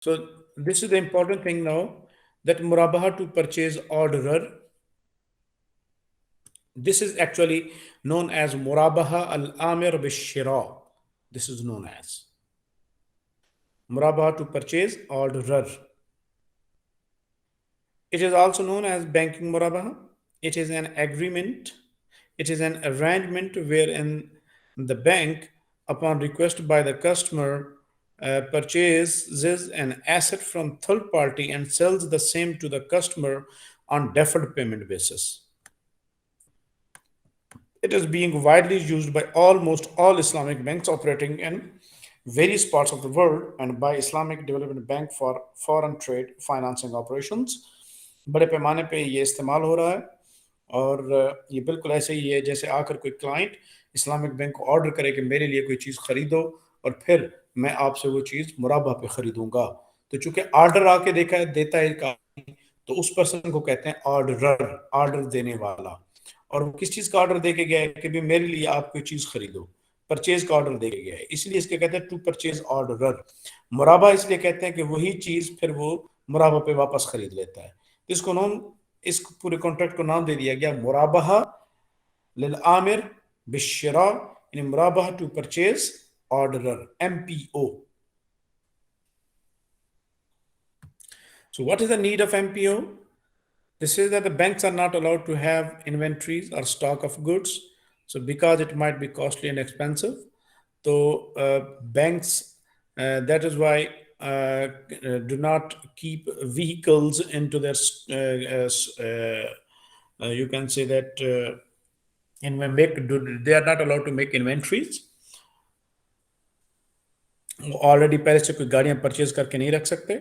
So this is the important thing now, that murabaha to purchase orderer. This is actually known as murabaha al-amir bishira. This is known as murabaha to purchase orderer. It is also known as banking murabaha. It is an agreement. It is an arrangement wherein the bank, upon request by the customer, purchases an asset from third party and sells the same to the customer on deferred payment basis. It is being widely used by almost all Islamic banks operating in various parts of the world and by Islamic Development Bank for foreign trade financing operations. बड़े पैमाने पे ये इस्तेमाल हो रहा है और ये बिल्कुल ऐसे ही है जैसे आकर कोई क्लाइंट इस्लामिक बैंक को ऑर्डर करे कि मेरे लिए कोई चीज़ खरीदो और फिर मैं आपसे वो चीज़ मुराबा पे खरीदूंगा। तो चूंकि ऑर्डर आके देखा देता है एक आदमी, तो उस पर्सन को कहते हैं ऑर्डरर, ऑर्डर देने वाला। और वो किस चीज का ऑर्डर देके गया है कि भी मेरे लिए आप कोई चीज खरीदो, परचेज का ऑर्डर देके गया है, इसलिए इसके कहते हैं टू परचेज ऑर्डरर। मुराबा इसलिए कहते हैं कि वही चीज फिर वो मुराबा पे वापस खरीद लेता है। इसको नाम, इस पूरे कॉन्ट्रैक्ट को नाम दे दिया गया मुराबहा लिल आमिर बिश्शिरा, यानी मुराबहा to purchase orderer, MPO. So what is the need of MPO? This is that the banks are not allowed to have inventories or stock of goods. So because it might be costly and expensive, so banks, that is why do not keep vehicles into their, you can say that they are not allowed to make inventories. Already पहले से कोई गाड़ियां purchase करके नहीं रख सकते.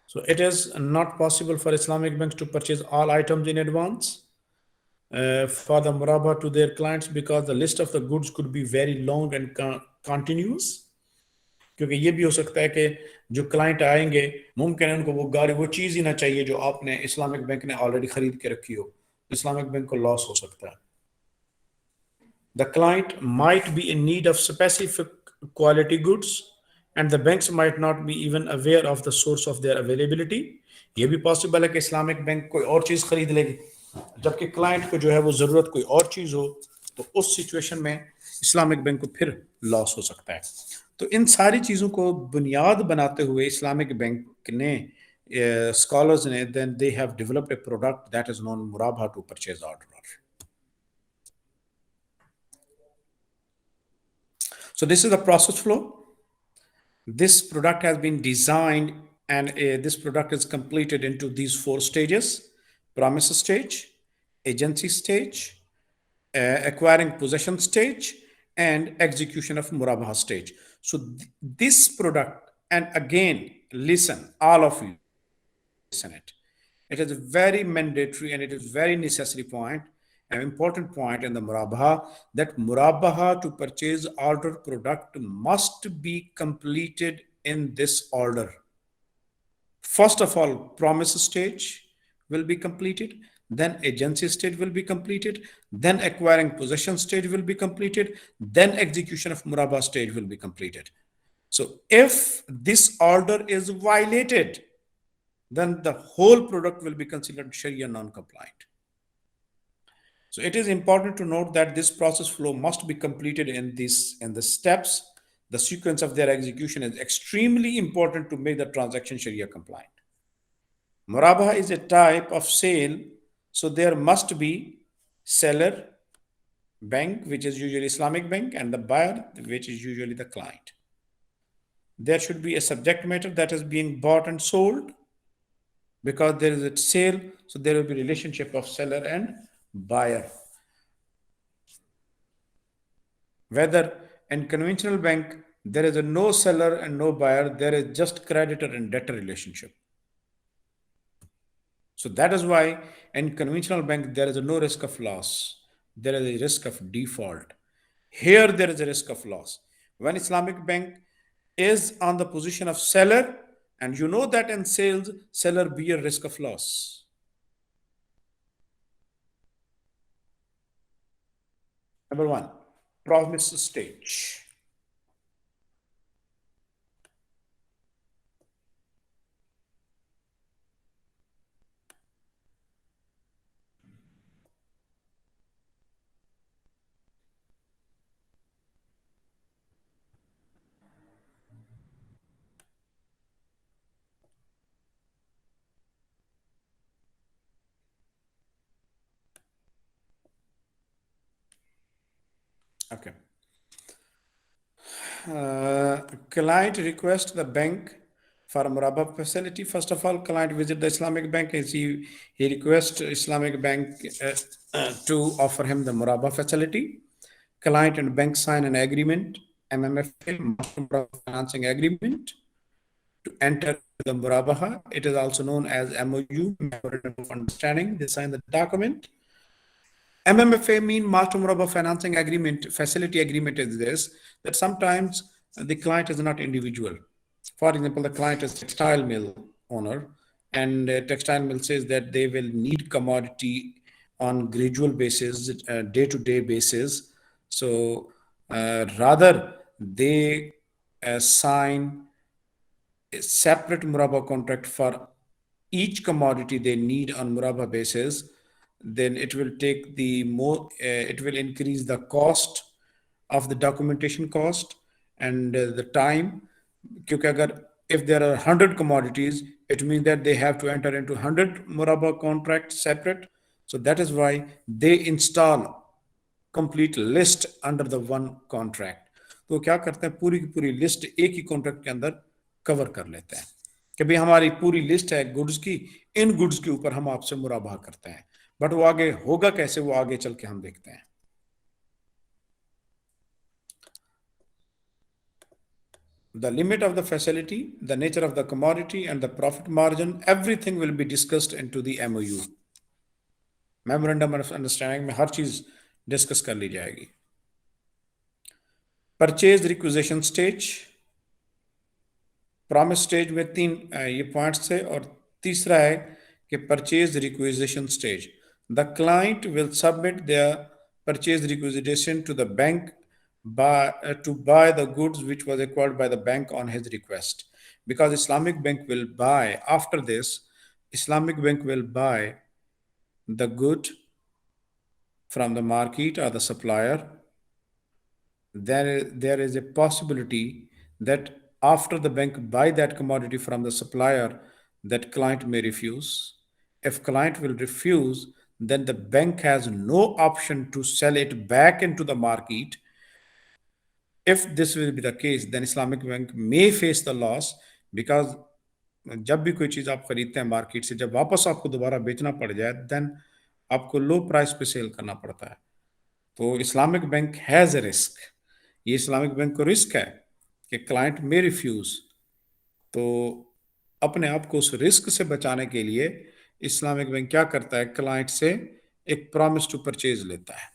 So it is not possible for Islamic banks to purchase all items in advance for the murabah to their clients, because the list of the goods could be very long and continuous. क्योंकि ये भी हो सकता है कि जो client आएंगे मुमकिन है उनको वो गाड़ी, वो चीज़ ही ना चाहिए जो आपने इस्लामिक बैंक ने ऑलरेडी खरीद के रखी हो, इस्लामिक बैंक को लॉस हो सकता है. The client might be in need of specific quality goods and the banks might not be even aware of the source of their availability. ये भी पॉसिबल है कि इस्लामिक बैंक कोई और चीज़ खरीद लेगी जबकि क्लाइंट को जो है वो ज़रूरत कोई और चीज़ हो, तो उस सिचुएशन में इस्लामिक बैंक को फिर लॉस हो सकता है. तो इन सारी चीज़ों को बुनियाद बनाते हुए इस्लामिक बैंक ने, स्कॉलर्स ने, then they have developed a product that is known मुराबा to purchase order. So this is the process flow. This product has been designed and this product is completed into these 4 stages: promise stage, agency stage, acquiring possession stage, and execution of murabaha stage. So this product, and again, listen, all of you listen it. It is a very mandatory and it is very necessary point, an important point in the murabaha, that murabaha to purchase order product must be completed in this order. First of all, promise stage will be completed, then agency stage will be completed, then acquiring possession stage will be completed, then execution of murabaha stage will be completed. So if this order is violated, then the whole product will be considered Sharia non-compliant. So it is important to note that this process flow must be completed in the steps. The sequence of their execution is extremely important to make the transaction Sharia compliant. Murabaha is a type of sale, so there must be seller, bank, which is usually Islamic bank, and the buyer, which is usually the client. There should be a subject matter that is being bought and sold, because there is a sale, so there will be relationship of seller and buyer. Whether in conventional bank there is a no seller and no buyer, there is just creditor and debtor relationship. So that is why in conventional bank there is a no risk of loss, there is a risk of default. Here there is a risk of loss. When Islamic bank is on the position of seller, and you know that in sales, seller bear risk of loss. Number 1, promise stage. Okay. Client request the bank for Murabahah facility. First of all, client visit the Islamic bank and he requests Islamic bank to offer him the Murabahah facility. Client and bank sign an agreement, MMFA, Master Murabahah Financing Agreement, to enter the Murabahah. It is also known as MOU, Memorandum of Understanding. They sign the document. MMFA mean Master Murabahah Financing Agreement, facility agreement is this, that sometimes the client is not individual. For example, the client is textile mill owner, and textile mill says that they will need commodity on gradual basis, day-to-day basis. So rather they sign a separate Murabahah contract for each commodity they need on Murabahah basis, then it will take the more, it will increase the cost of the documentation cost and the time. क्योंकि अगर if there are 100 commodities, it means that they have to enter into 100 Murabahah contracts separate. So that is why they install complete list under the one contract. तो क्या करते हैं, पूरी की पूरी list एक ही कॉन्ट्रैक्ट के अंदर कवर कर लेते हैं कि भाई हमारी पूरी लिस्ट है गुड्स की, इन गुड्स के ऊपर हम आपसे मुराबाहा करते हैं. बट वो आगे होगा कैसे, वो आगे चल के हम देखते हैं. The limit of the facility, the nature of the commodity, and the profit margin, everything will be discussed into the MOU. Memorandum of Understanding में हर चीज डिस्कस कर ली जाएगी. Purchase requisition stage, promise stage में तीन ये पॉइंट्स थे, और तीसरा है कि purchase requisition stage. The client will submit their purchase requisition to the bank to buy the goods which was acquired by the bank on his request, because Islamic bank will buy after this. Islamic bank will buy the good from the market or the supplier. There is a possibility that after the bank buy that commodity from the supplier, that client may refuse. If client will refuse, then the bank has no option to sell it back into the market. If this will be the case, then Islamic bank may face the loss, because जब भी कोई चीज आप खरीदते हैं market से, जब वापस आपको दोबारा बेचना पड़ जाए, देन आपको लो प्राइस पे सेल करना पड़ता है. तो Islamic bank has a risk. ये इस्लामिक बैंक को रिस्क है कि क्लाइंट में रिफ्यूज. तो अपने आप को उस रिस्क से बचाने के लिए इस्लामिक बैंक क्या करता है, क्लाइंट से एक प्रॉमिस टू परचेज लेता है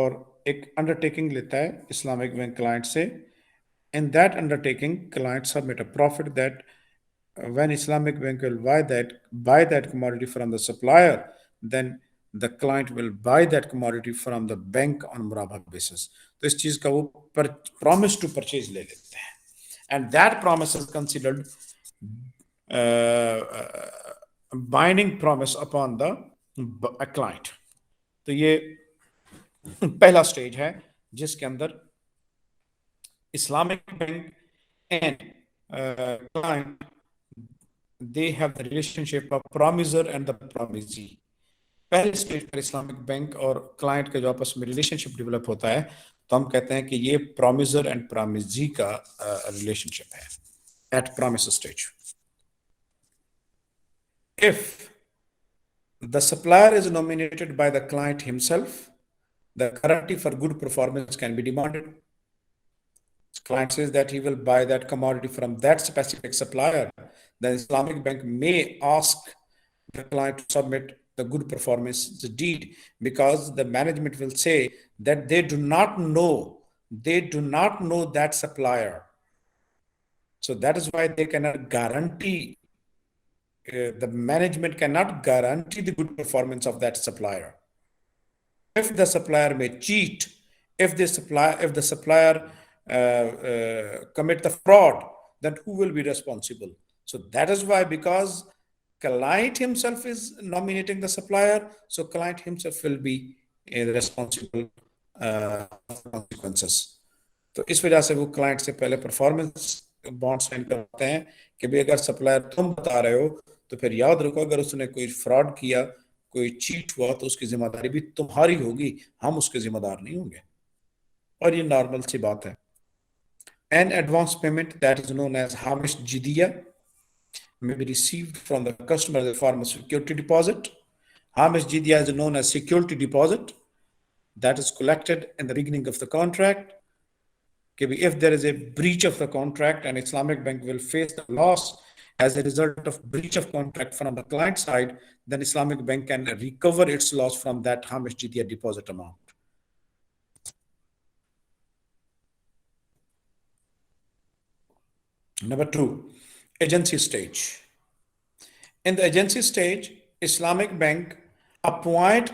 और एक अंडरटेकिंग लेता है इस्लामिक बैंक क्लाइंट से. In that undertaking client submit a profit that when Islamic bank will buy that commodity from the supplier, then the client will buy that commodity from the bank on murabaha basis. तो इस चीज का वो promise to purchase ले लेते हैं, and that promise is considered binding promise upon the client. तो ये पहला स्टेज है जिसके अंदर Islamic bank and client, they have the relationship of promisor and the promisee. पहले स्टेज पर इस्लामिक बैंक और क्लाइंट का जो आपस में रिलेशनशिप डेवलप होता है, तो हम कहते हैं कि ये प्रॉमिसर एंड प्रॉमिसी का रिलेशनशिप है at promise stage. If the supplier is nominated by the client himself, the guarantee for good performance can be demanded. Client says that he will buy that commodity from that specific supplier, the Islamic bank may ask the client to submit the good performance deed, because the management will say that they do not know that supplier. So that is why they cannot guarantee, the management cannot guarantee the good performance of that supplier. If the supplier may cheat, if the supplier commit the fraud, then who will be responsible? So that is why, because client himself is nominating the supplier, so client himself will be responsible consequences. तो इस वजह से वो client से पहले performance bond sign करते हैं कि भाई अगर सप्लायर तुम बता रहे हो तो फिर याद रखो अगर उसने कोई फ्रॉड किया, कोई चीट हुआ, तो उसकी जिम्मेदारी भी तुम्हारी होगी, हम उसके जिम्मेदार नहीं होंगे. और ये नॉर्मल सी बात है. An advance payment that is known as hamish jidiyah may be received from the customer in the form of security deposit. Hamish jidiyah is known as security deposit that is collected in the beginning of the contract. If there is a breach of the contract, and Islamic Bank will face the loss as a result of breach of contract from the client side, then Islamic Bank can recover its loss from that hamish jidiyah deposit amount. Number 2, agency stage. In the agency stage, Islamic Bank appoint